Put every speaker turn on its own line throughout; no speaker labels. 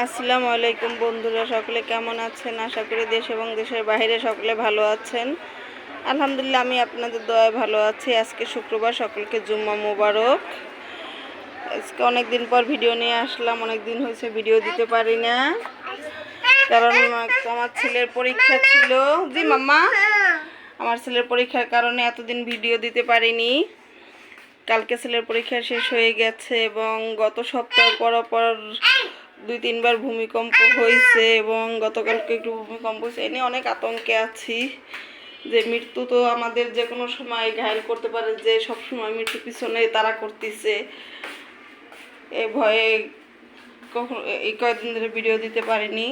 আসসালামু আলাইকুম বন্ধুরা, সকলে কেমন আছেন? আশা করি দেশ এবং দেশের বাইরে সকলে ভালো আছেন। আলহামদুলিল্লাহ, আমি আপনাদের দয়ায় ভালো আছি। আজকে শুক্রবার, সকলকে জুম্মা মোবারক। আজকে অনেক দিন পর ভিডিও নিয়ে আসলাম। অনেক দিন হয়েছে ভিডিও দিতে পারি না, কারণ আমার ছেলের পরীক্ষা ছিল। জি মাম্মা, আমার ছেলের পরীক্ষার কারণে এতদিন ভিডিও দিতে পারিনি। কালকে ছেলের পরীক্ষা শেষ হয়ে গেছে এবং গত সপ্তাহ পর 2-3 বার ভূমিকম্প হয়েছে এবং গতকালকে একটু ভূমিকম্প হয়েছে। এ নিয়ে অনেক আতঙ্কে আছি যে মৃত্যু তো আমাদের যে কোনো সময় ঘায়েল করতে পারে, যে সব সময় মৃত্যু পিছনে তারা করতেছে। এ ভয়ে কখনো এই কয়েকদিন ধরে ভিডিও দিতে পারিনি।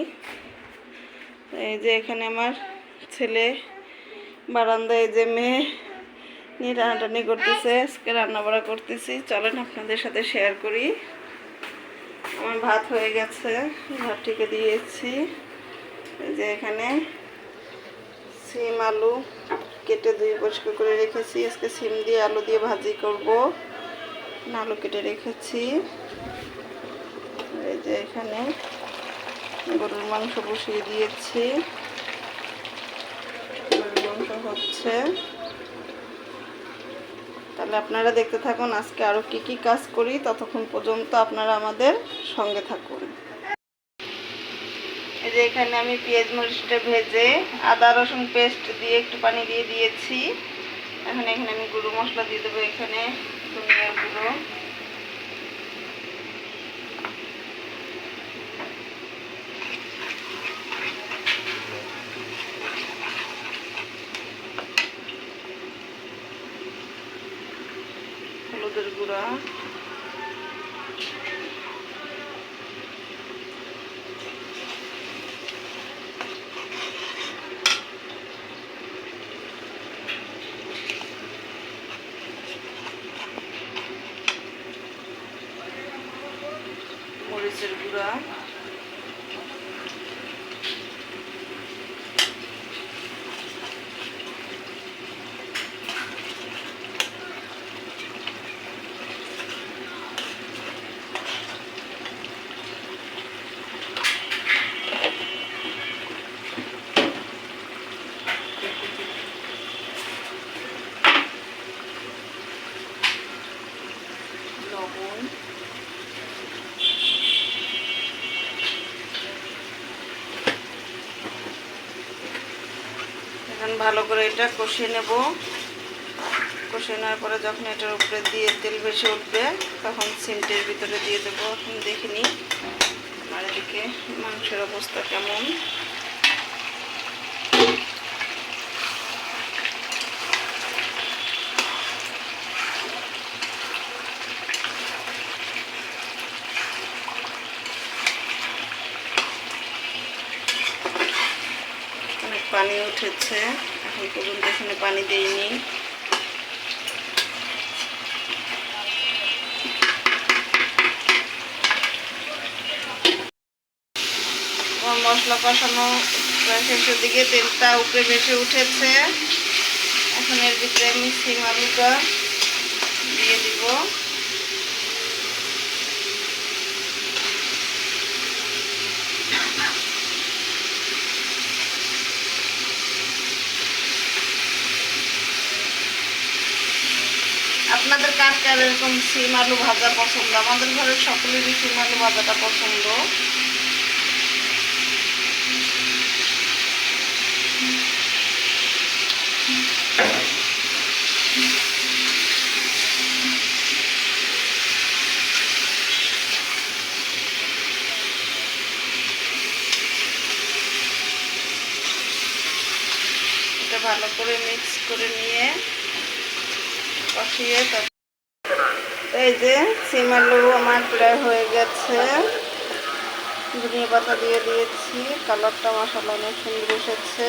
এই যে এখানে আমার ছেলে বারান্দায় যে মেয়ে নিয়ে টানাটানি করতেছে। আজকে রান্নাবাড়া করতেছি, চলেন আপনাদের সাথে শেয়ার করি। আমার ভাত হয়ে গেছে, ভাত টিকে দিয়েছি। এই যে এখানে সিম আলু কেটে ধুয়ে পরিষ্কার করে রেখেছি। আজকে সিম দিয়ে আলু দিয়ে ভাজি করব। আলু কেটে রেখেছি। এই যে এখানে গরুর মাংস বসিয়ে দিয়েছি, গরুর মাংস হচ্ছে। তাহলে আপনারা দেখতে থাকুন আজকে আরও কি কি কাজ করি। ততক্ষণ পর্যন্ত আপনারা আমাদের সঙ্গে থাকুন। এই যে এখানে আমি পেঁয়াজ মরিচটা ভেজে আদা রসুন পেস্ট দিয়ে একটু পানি দিয়ে দিয়েছি। এখন এখানে আমি গুঁড়ো মশলা দিয়ে দেবো। এখানে ধনিয়ার গুঁড়ো, হলুদের গুঁড়া, মরিচের গুঁড়া, লবণ। এখন ভালো করে এটা কষিয়ে নেব। কষিয়ে নেওয়ার পরে যখন এটার উপরে দিয়ে তেল ভেসে উঠবে, তখন সিমটির ভিতরে দিয়ে দেবো। এখন দেখিনি আমার এদিকে মাংসের অবস্থা কেমন। অনেক পানি উঠেছে, এখন পর্যন্ত এখানে পানি দিইনি। মশলা কষানো প্রায় শেষের দিকে, তেলটা উপরে ভেসে উঠেছে। এখন এর ভিতরে আমি সিম আলুটা দিয়ে দিব। আপনাদের কার কার এরকম সিম আলু ভাজা পছন্দ? আমাদের ঘরের সকলেরই সিম আলু ভাজাটা পছন্দ। এটা ভালো করে মিক্স করে নিয়ে কষিয়ে, এই যে সিম আলু আমার প্রায় হয়ে গেছে। ধনিয়া পাতা দিয়ে দিয়েছি, কালারটা মাশাআল্লাহ অনেক সুন্দর এসেছে।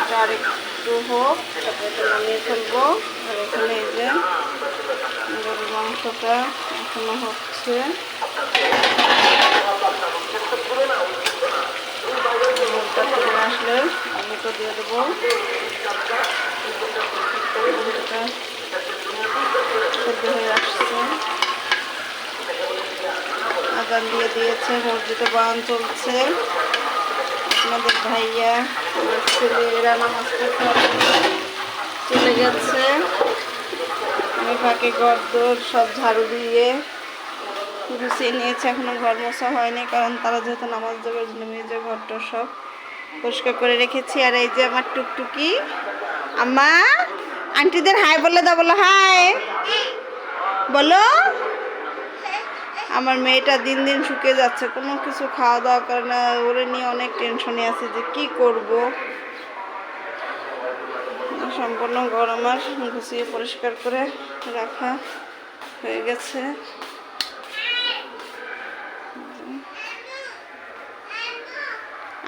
এটা আর একটু হোক, তারপরে এটা নামিয়ে ফেলবো। আর এখানে এই যে গরুর মাংসটা এখনো হচ্ছে। আসলে আলুটা দিয়ে দেবো। সেদ্ধ হয়ে আসছে। আজান দিয়ে দিয়েছে, মসজিদে বায়ান চলছে। আপনাদের ভাইয়া আমার ছেলেরা নামাজ পড়তে চলে গেছে। আমি ফাঁকে ঘরদোর সব ঝাড়ু দিয়ে গুছিয়ে নিয়েছে, এখনো ঘর মোছা হয়নি, কারণ তারা যেহেতু নামাজ দেবে জন্য মেজে ঘরটা সব পরিষ্কার করে রেখেছি। আর এই যে আমার টুকটুকি আম্মা, আন্টিদের হাই বলে দাও, বলো হাই বলো। আমার মেয়েটা দিন দিন শুকিয়ে যাচ্ছে, কোনো কিছু খাওয়া দাওয়া করে না, ওরে নিয়ে অনেক টেনশনে আছে যে কি করব। সম্পূর্ণ ঘর আমার গুছিয়ে পরিষ্কার করে রাখা হয়ে গেছে।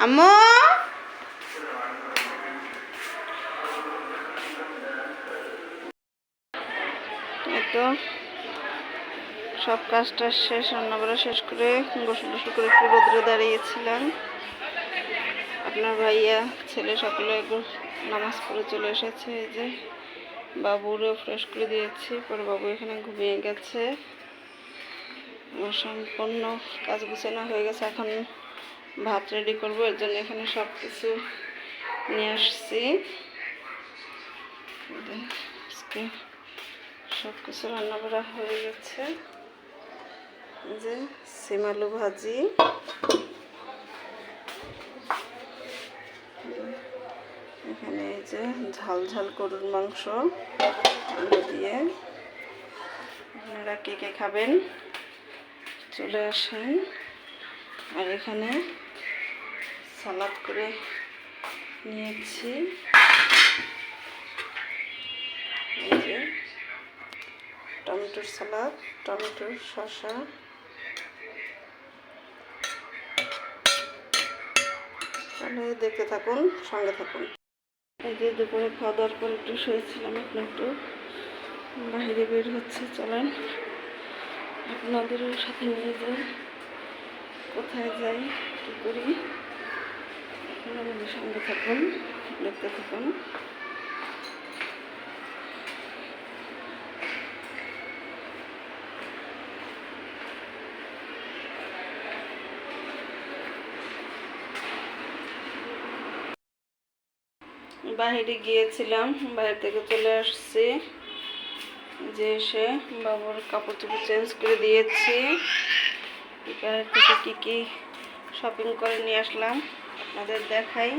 আম্মু, তো সব কাজটা শেষ, রান্নাবাড়া শেষ করে গোসল টোসল করে একটু রোদ্রে দাঁড়িয়েছিলাম। আপনার ভাইয়া ছেলে সকলে নামাজ পড়ে চলে এসেছে। এই যে বাবুরেও ফ্রেশ করে দিয়েছি, পরে বাবু এখানে ঘুমিয়ে গেছে। সম্পূর্ণ কাজ গুছানো হয়ে গেছে, এখন ভাত রেডি করবো, এর জন্য এখানে সব কিছু নিয়ে আসছি। সব কিছু রান্না করা হয়ে গেছে। যে সিম আলু ভাজি, এখানে এই যে ঝাল ঝাল গরুর মাংস দিয়ে। আপনারা কে কে খাবেন চলে আসেন। আর এখানে সালাদ করে নিয়েছি, এই যে টমেটোর সালাদ, টমেটোর শসা। তাহলে দেখতে থাকুন, সঙ্গে থাকুন। এই যে দুপুরে খাওয়া দাওয়ার পর একটু শুয়েছিলাম, এখন একটু বাইরে বের হচ্ছে। চলেন আপনাদেরও সাথে নিয়ে যাই, কোথায় যাই কী করি আপনাদের সঙ্গে থাকুন, দেখতে থাকুন। বাইরে গিয়েছিলাম, বাইরে থেকে চলে আসছি। যে এসে বাবুর কাপড় চোপড় চেঞ্জ করে দিয়েছি। এখান থেকে কী কী শপিং করে নিয়ে আসলাম আপনাদের দেখাই।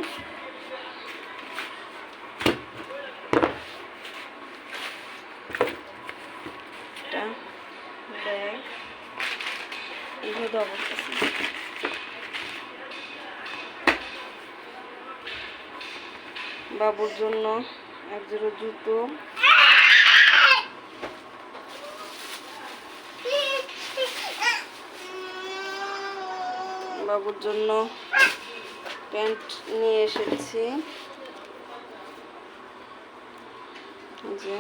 ব্যাগ এইভাবে অবস্থা, বাবুর জন্য এক জোড়া জুতো, বাবুর জন্য প্যান্ট নিয়ে এসেছি। যে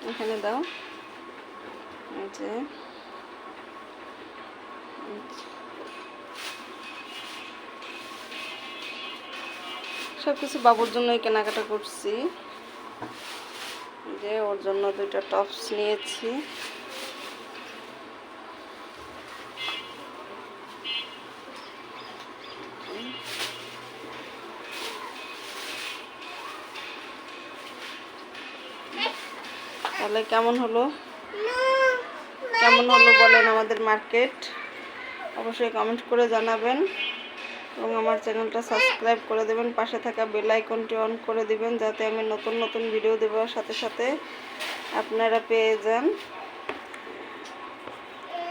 এখানে দাও, এই যে সব কিছু বাবুর জন্যই কেনাকাটা করছি। যে ওর জন্য দুইটা টপস নিয়েছি। তাহলে কেমন হলো বলেন আমাদের মার্কেট, অবশ্যই কমেন্ট করে জানাবেন এবং আমার চ্যানেলটা সাবস্ক্রাইব করে দেবেন, পাশে থাকা বেল আইকনটি অন করে দিবেন, যাতে আমি নতুন নতুন ভিডিও দেওয়ার সাথে সাথে আপনারা পেয়ে যান।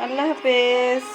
আল্লাহ হাফেজ।